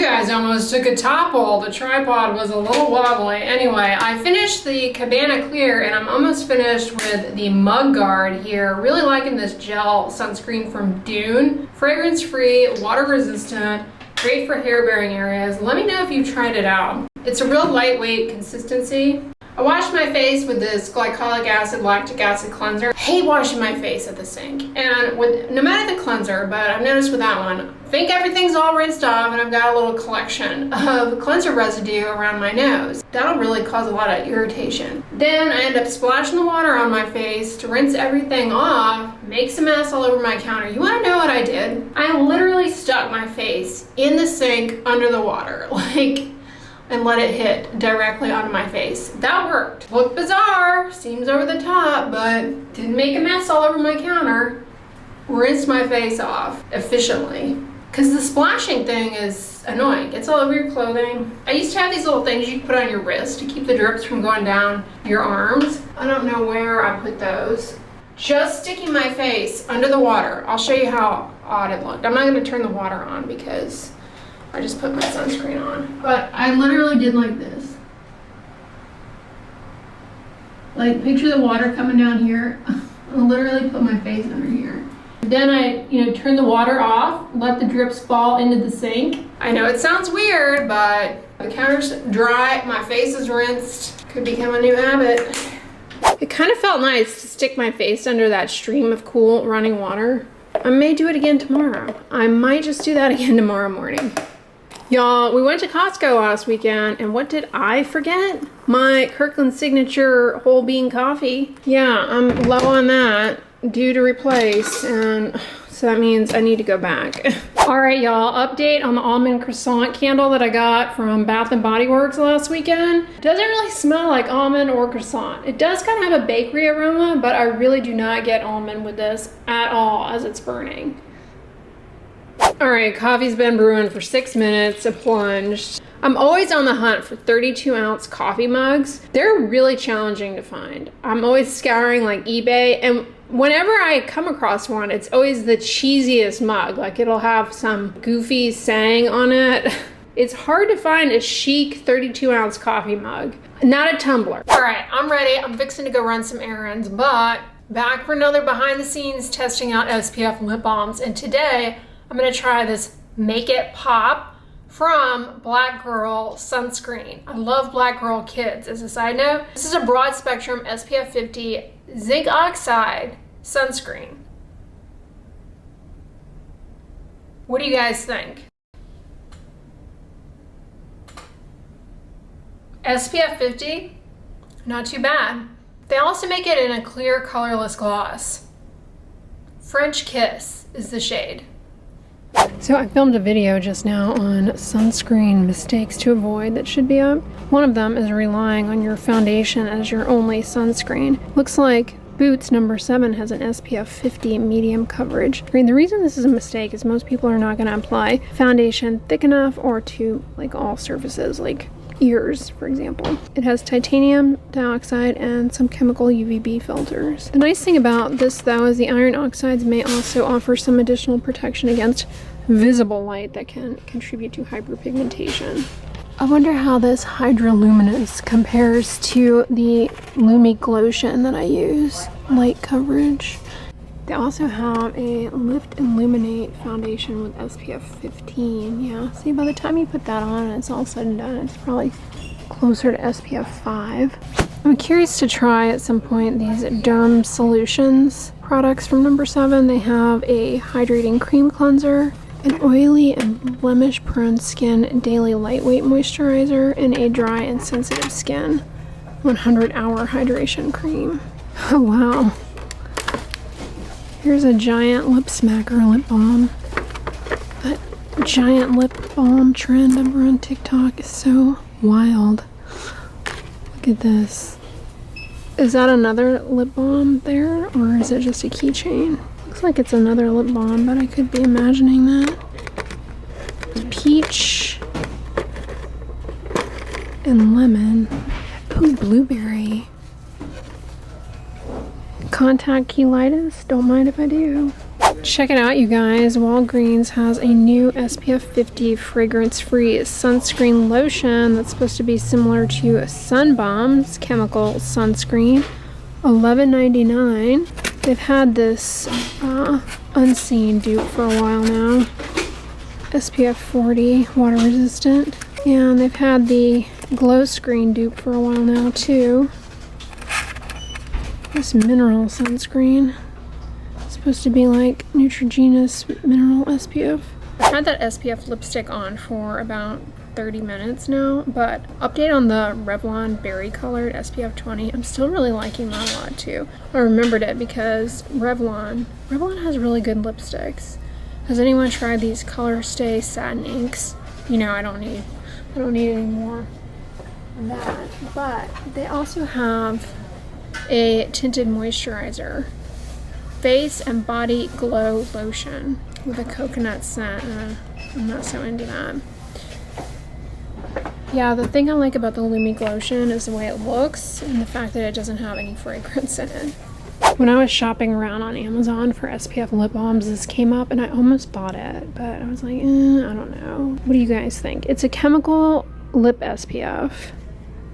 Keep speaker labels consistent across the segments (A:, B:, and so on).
A: guys almost took a topple. The tripod was a little wobbly. Anyway, I finished the Cabana Clear and I'm almost finished with the mug guard here. Really liking this gel sunscreen from Dune. Fragrance free, water resistant, great for hair bearing areas. Let me know if you've tried it out. It's a real lightweight consistency. I washed my face with this glycolic acid, lactic acid cleanser. I hate washing my face at the sink. And with, no matter the cleanser, but I've noticed with that one, I think everything's all rinsed off and I've got a little collection of cleanser residue around my nose. That'll really cause a lot of irritation. Then I end up splashing the water on my face to rinse everything off, makes a mess all over my counter. You wanna know what I did? I literally stuck my face in the sink under the water, and let it hit directly onto my face. That worked. Looked bizarre, seems over the top, but didn't make a mess all over my counter. Rinsed my face off efficiently. Because the splashing thing is annoying. Gets all over your clothing. I used to have these little things you can put on your wrist to keep the drips from going down your arms. I don't know where I put those. Just sticking my face under the water. I'll show you how odd it looked. I'm not gonna turn the water on because I just put my sunscreen on. But I literally did like this. Like, picture the water coming down here. I literally put my face under here. Then I, turn the water off, let the drips fall into the sink. I know it sounds weird, but the counter's dry, my face is rinsed. Could become a new habit. It kind of felt nice to stick my face under that stream of cool running water. I may do it again tomorrow. I might just do that again tomorrow morning. Y'all, we went to Costco last weekend, and what did I forget? My Kirkland Signature whole bean coffee. Yeah, I'm low on that, due to replace, and so that means I need to go back. All right, y'all, update on the almond croissant candle that I got from Bath & Body Works last weekend. It doesn't really smell like almond or croissant. It does kind of have a bakery aroma, but I really do not get almond with this at all as it's burning. All right, coffee's been brewing for 6 minutes, a plunge. I'm always on the hunt for 32-ounce coffee mugs. They're really challenging to find. I'm always scouring like eBay, and whenever I come across one, it's always the cheesiest mug. Like, it'll have some goofy saying on it. It's hard to find a chic 32-ounce coffee mug, not a tumbler. All right, I'm ready. I'm fixing to go run some errands, but back for another behind the scenes testing out SPF lip balms, and today I'm gonna try this Make It Pop from Black Girl Sunscreen. I love Black Girl Kids. As a side note, this is a broad spectrum SPF 50 zinc oxide sunscreen. What do you guys think? SPF 50, not too bad. They also make it in a clear colorless gloss. French Kiss is the shade. So I filmed a video just now on sunscreen mistakes to avoid that should be up. One of them is relying on your foundation as your only sunscreen. Looks like Boots number 7 has an SPF 50 medium coverage. I mean, the reason this is a mistake is most people are not going to apply foundation thick enough or to like all surfaces, like ears, for example. It has titanium dioxide and some chemical UVB filters. The nice thing about this though is the iron oxides may also offer some additional protection against visible light that can contribute to hyperpigmentation. I wonder how this Hydroluminous compares to the Lumi Glotion that I use. Light coverage. They also have a Lift Illuminate foundation with SPF 15. Yeah, see, by the time you put that on and it's all said and done, it's probably closer to SPF 5. I'm curious to try at some point these Derm Solutions products from number 7. They have a hydrating cream cleanser, an oily and blemish prone skin daily lightweight moisturizer, and a dry and sensitive skin 100-hour hydration cream. Oh wow. Here's a giant lip smacker lip balm. That giant lip balm trend over on TikTok is so wild. Look at this. Is that another lip balm there, or is it just a keychain? Looks like it's another lip balm, but I could be imagining that. Peach and lemon. Ooh, blueberry. Contact cheilitis, don't mind if I do. Check it out, you guys. Walgreens has a new SPF 50 fragrance-free sunscreen lotion that's supposed to be similar to a Sun Bomb's chemical sunscreen. $11.99. They've had this unseen dupe for a while now. SPF 40, water resistant. And they've had the glow screen dupe for a while now too. This mineral sunscreen. Supposed to be like Neutrogena's mineral SPF. I've had that SPF lipstick on for about 30 minutes now, but update on the Revlon berry colored SPF 20. I'm still really liking that a lot too. I remembered it because Revlon has really good lipsticks. Has anyone tried these Color Stay satin inks? You know, I don't need any more of that. But they also have a tinted moisturizer. Face and body glow lotion with a coconut scent. I'm not so into that. Yeah, the thing I like about the Lumi lotion is the way it looks and the fact that it doesn't have any fragrance in it. When I was shopping around on Amazon for SPF lip balms, this came up and I almost bought it, but I was like, I don't know. What do you guys think? It's a chemical lip SPF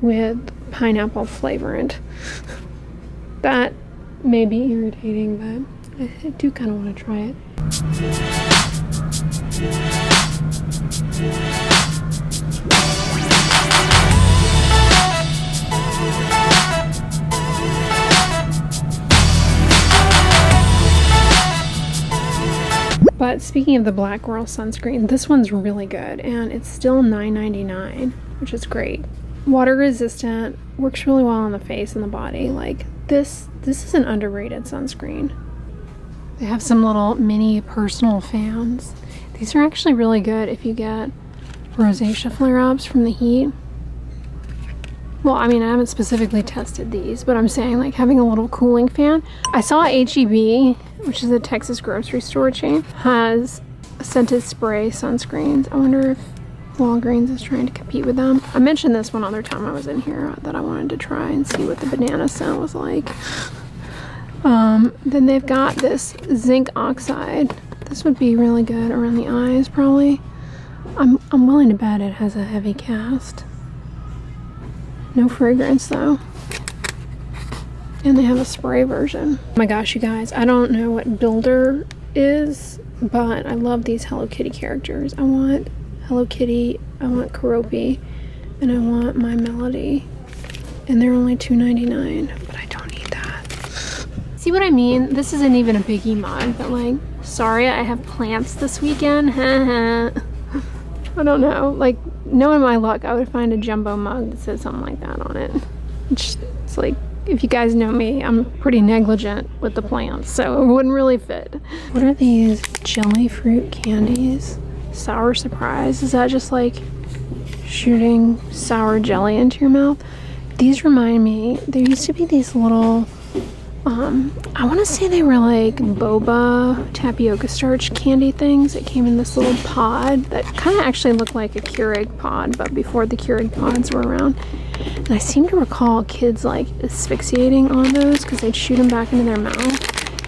A: with pineapple flavorant. That may be irritating, but I do kind of want to try it. But speaking of the Black Girl sunscreen, this one's really good and it's still $9.99, which is great. Water resistant, works really well on the face and the body. Like this is an underrated sunscreen. They have some little mini personal fans. These are actually really good if you get rosacea flare-ups from the heat. Well, I mean, I haven't specifically tested these, but I'm saying like having a little cooling fan. I saw H-E-B, which is a Texas grocery store chain, has scented spray sunscreens. I wonder if Walgreens is trying to compete with them. I mentioned this one other time I was in here that I wanted to try and see what the banana scent was like. Then they've got this zinc oxide. This would be really good around the eyes probably. I'm willing to bet it has a heavy cast. No fragrance though. And they have a spray version. Oh my gosh, you guys, I don't know what Builder is, but I love these Hello Kitty characters. I want Hello Kitty, I want Keroppi, and I want My Melody. And they're only $2.99, but I don't need that. See what I mean? This isn't even a biggie mug, but like, sorry, I have plants this weekend. I don't know. Like, knowing my luck, I would find a jumbo mug that says something like that on it. It's like, if you guys know me, I'm pretty negligent with the plants, so it wouldn't really fit. What are these jelly fruit candies? Sour Surprise. Is that just like shooting sour jelly into your mouth? These remind me, there used to be these little, I want to say they were like boba tapioca starch candy things that came in this little pod that kind of actually looked like a Keurig pod, but before the Keurig pods were around. And I seem to recall kids like asphyxiating on those because they'd shoot them back into their mouth.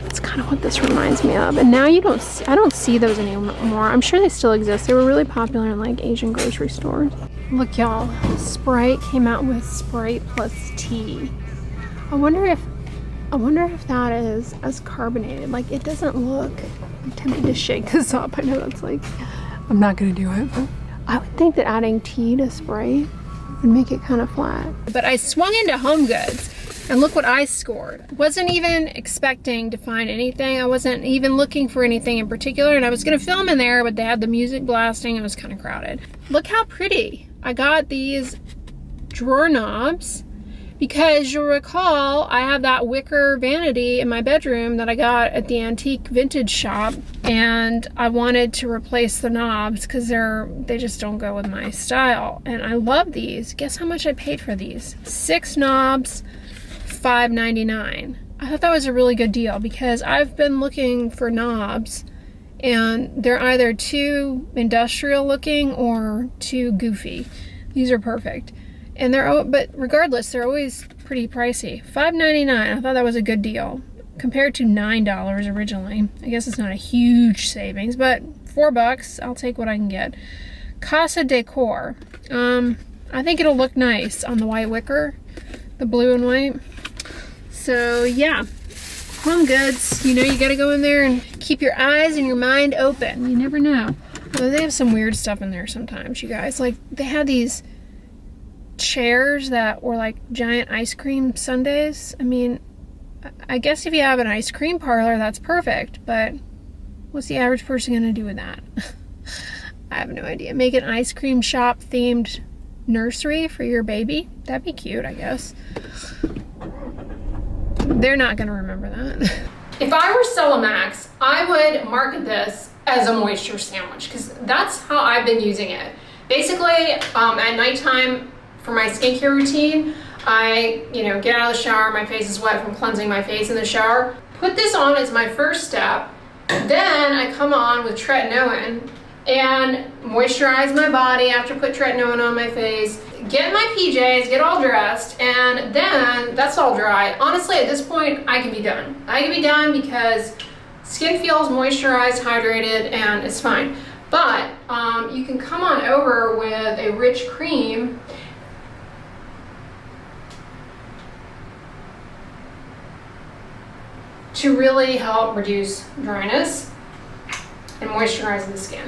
A: That's kind of what this reminds me of. And now I don't see those anymore. I'm sure they still exist. They were really popular in like Asian grocery stores. Look y'all, Sprite came out with Sprite plus tea. I wonder if that is as carbonated. Like, it doesn't look, I'm tempted to shake this up. I know that's like, I'm not gonna do it, but I would think that adding tea to Sprite would make it kind of flat. But I swung into Home Goods and look what I scored. Wasn't even expecting to find anything. I wasn't even looking for anything in particular, and I was gonna film in there, but they had the music blasting. It was kind of crowded. Look how pretty. I got these drawer knobs because you'll recall I have that wicker vanity in my bedroom that I got at the antique vintage shop, and I wanted to replace the knobs because they just don't go with my style. And I love these. Guess how much I paid for these? 6 knobs, $5.99. I thought that was a really good deal because I've been looking for knobs and they're either too industrial looking or too goofy. These are perfect. And but regardless, they're always pretty pricey. $5.99, I thought that was a good deal. compared to $9 originally. I guess it's not a huge savings, but $4, I'll take what I can get. Casa Decor. I think it'll look nice on the white wicker, the blue and white. So yeah, Home Goods, you know, you gotta go in there and keep your eyes and your mind open. You never know. Although they have some weird stuff in there sometimes, you guys. Like, they had these chairs that were like giant ice cream sundaes. I mean, I guess if you have an ice cream parlor, that's perfect, but what's the average person gonna do with that? I have no idea. Make an ice cream shop themed nursery for your baby? That'd be cute, I guess. They're not gonna remember that. If I were Celamax, I would market this as a moisture sandwich, because that's how I've been using it. Basically, at nighttime for my skincare routine, I, get out of the shower, my face is wet from cleansing my face in the shower. Put this on as my first step. Then I come on with tretinoin and moisturize my body after put tretinoin on my face, get in my PJs, get all dressed, and then that's all dry. Honestly, at this point, I can be done. I can be done because skin feels moisturized, hydrated, and it's fine. But you can come on over with a rich cream to really help reduce dryness and moisturize the skin.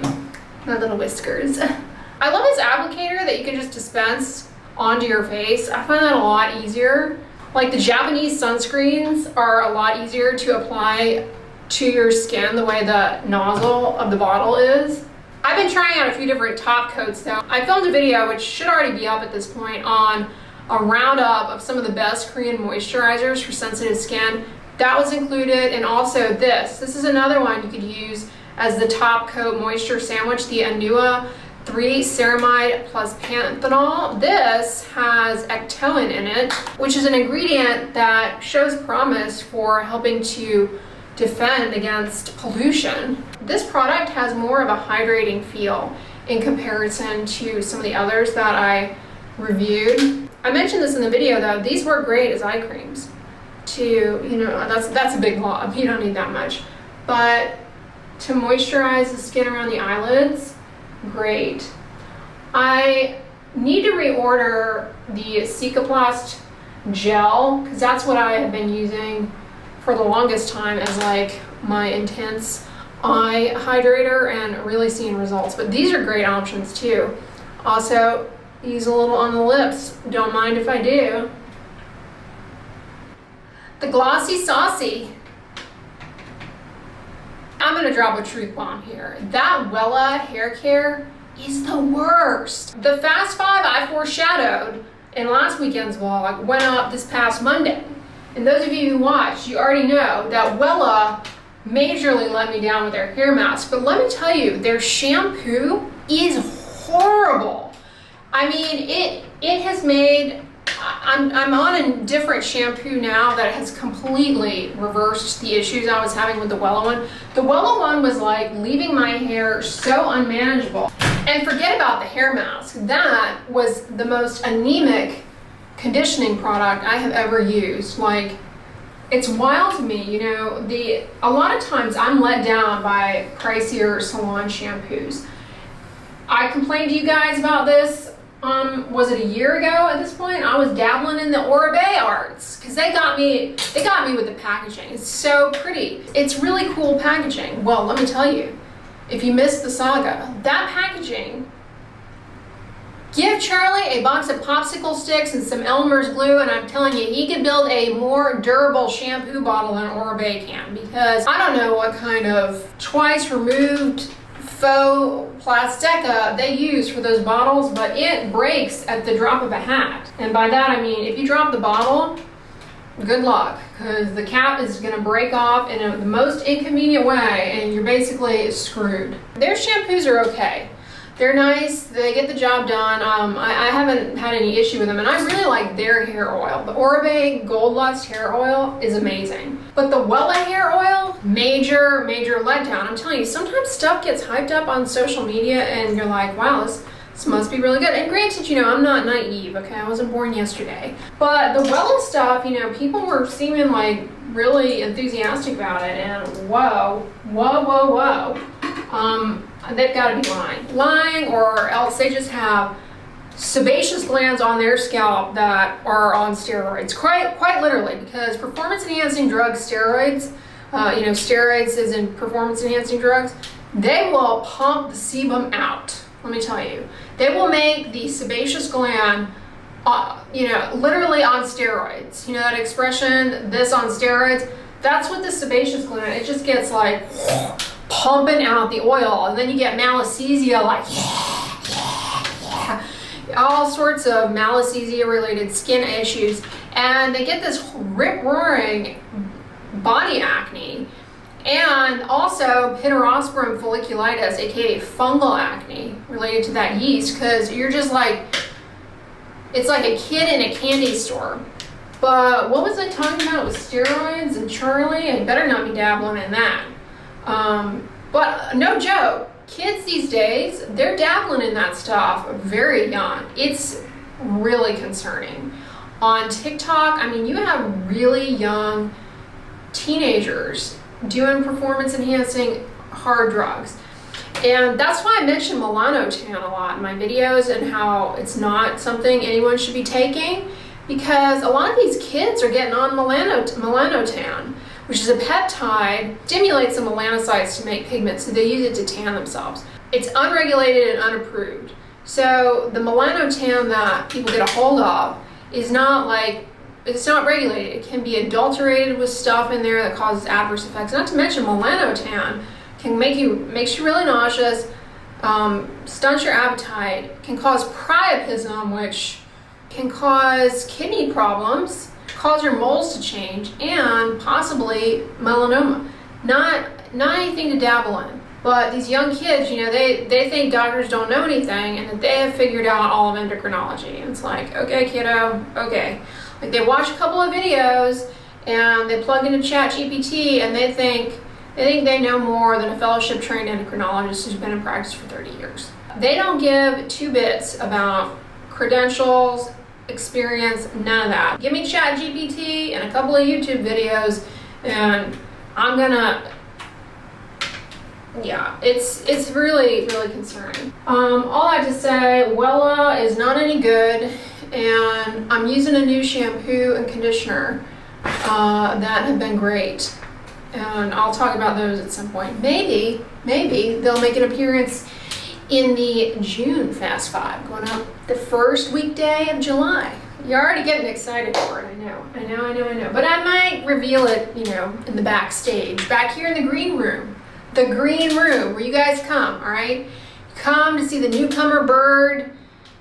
A: My little whiskers. I love this applicator that you can just dispense onto your face. I find that a lot easier. Like, the Japanese sunscreens are a lot easier to apply to your skin the way the nozzle of the bottle is. I've been trying out a few different top coats though. I filmed a video, which should already be up at this point, on a roundup of some of the best Korean moisturizers for sensitive skin. That was included, and also this. This is another one you could use as the top coat moisture sandwich, the Anua 3 Ceramide plus Panthenol. This has ectoin in it, which is an ingredient that shows promise for helping to defend against pollution. This product has more of a hydrating feel in comparison to some of the others that I reviewed. I mentioned this in the video though, these work great as eye creams that's a big lob, you don't need that much. But to moisturize the skin around the eyelids, great. I need to reorder the Cicaplast gel, because that's what I have been using for the longest time as like my intense eye hydrator, and really seeing results. But these are great options too. Also, use a little on the lips, don't mind if I do. The Glossy Saucy. I'm gonna drop a truth bomb here. That Wella hair care is the worst. The Fast 5 I foreshadowed in last weekend's vlog went up this past Monday. And those of you who watched, you already know that Wella majorly let me down with their hair mask. But let me tell you, their shampoo is horrible. I mean, it has made, I'm on a different shampoo now that has completely reversed the issues I was having with the Wella one. The Wella one was like leaving my hair so unmanageable. And forget about the hair mask. That was the most anemic conditioning product I have ever used. Like, it's wild to me, a lot of times I'm let down by pricier salon shampoos. I complained to you guys about this, was it a year ago at this point? I was dabbling in the Oribe arts, because they got me with the packaging. It's so pretty. It's really cool packaging. Well, let me tell you, if you missed the saga, that packaging, give Charlie a box of popsicle sticks and some Elmer's glue, and I'm telling you, he could build a more durable shampoo bottle than Oribe can, because I don't know what kind of twice removed faux plastica they use for those bottles, but it breaks at the drop of a hat. And by that I mean, if you drop the bottle, good luck, because the cap is going to break off in the most inconvenient way, and you're basically screwed. Their shampoos are okay. They're nice, they get the job done. I haven't had any issue with them, and I really like their hair oil. The Oribe Gold Lust hair oil is amazing. But the Wella hair oil, major letdown. I'm telling you, sometimes stuff gets hyped up on social media and you're like, wow, this This must be really good. And granted, you know, I'm not naive, okay? I wasn't born yesterday. But the Wella stuff, you know, people were seeming like really enthusiastic about it, and whoa. They've got to be lying, or else they just have sebaceous glands on their scalp that are on steroids, quite literally, because performance-enhancing drugs, steroids, you know, steroids is in performance-enhancing drugs, they will pump the sebum out. Let me tell you, they will make the sebaceous gland, you know, literally on steroids. You know that expression, this on steroids? That's what the sebaceous gland, it just gets like pumping out the oil, and then you get malassezia, like all sorts of malassezia related skin issues, and they get this rip-roaring body acne, and also pityrosporum folliculitis, aka fungal acne, related to that yeast, because you're just like, it's like a kid in a candy store. But what was I talking about with steroids and Charlie? I better not be dabbling in that. But no joke, kids these days, they're dabbling in that stuff very young. It's really concerning. On TikTok, I mean, you have really young teenagers doing performance-enhancing hard drugs. And that's why I mention melanotan a lot in my videos, and how it's not something anyone should be taking, because a lot of these kids are getting on melanotan, which is a peptide, stimulates the melanocytes to make pigment, so they use it to tan themselves. It's unregulated and unapproved. So the melanotan that people get a hold of is not like, it's not regulated. It can be adulterated with stuff in there that causes adverse effects. Not to mention melanotan can makes you really nauseous, stunts your appetite, can cause priapism, which can cause kidney problems, cause your moles to change, and possibly melanoma. Not anything to dabble in. But these young kids, you know, they think doctors don't know anything, and that they have figured out all of endocrinology. And it's like, okay, kiddo, okay. Like, they watch a couple of videos and they plug into ChatGPT, and they think they know more than a fellowship trained endocrinologist who's been in practice for 30 years. They don't give two bits about credentials, experience, none of that. Give me ChatGPT and a couple of YouTube videos, and I'm gonna, yeah, it's really concerning. All I have to say, Wella is not any good, and I'm using a new shampoo and conditioner that have been great, and I'll talk about those at some point. Maybe they'll make an appearance in the June Fast Five, going up the first weekday of July. You're already getting excited for it, I know. But I might reveal it, you know, in the backstage, back here in the green room. The green room, where you guys come, all right? Come to see the newcomer bird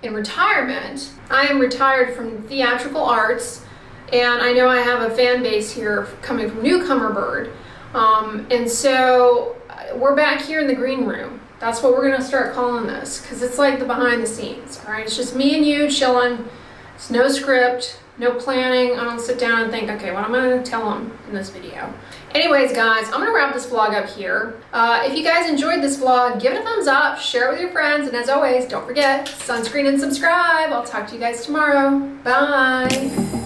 A: in retirement. I am retired from theatrical arts, and I know I have a fan base here coming from newcomer bird. And so we're back here in the green room. That's what we're gonna start calling this, because it's like the behind the scenes, all right? It's just me and you chilling. It's no script, no planning. I don't sit down and think, okay, what am I gonna tell them in this video? Anyways, guys, I'm gonna wrap this vlog up here. If you guys enjoyed this vlog, give it a thumbs up, share it with your friends, and as always, don't forget, sunscreen and subscribe. I'll talk to you guys tomorrow. Bye.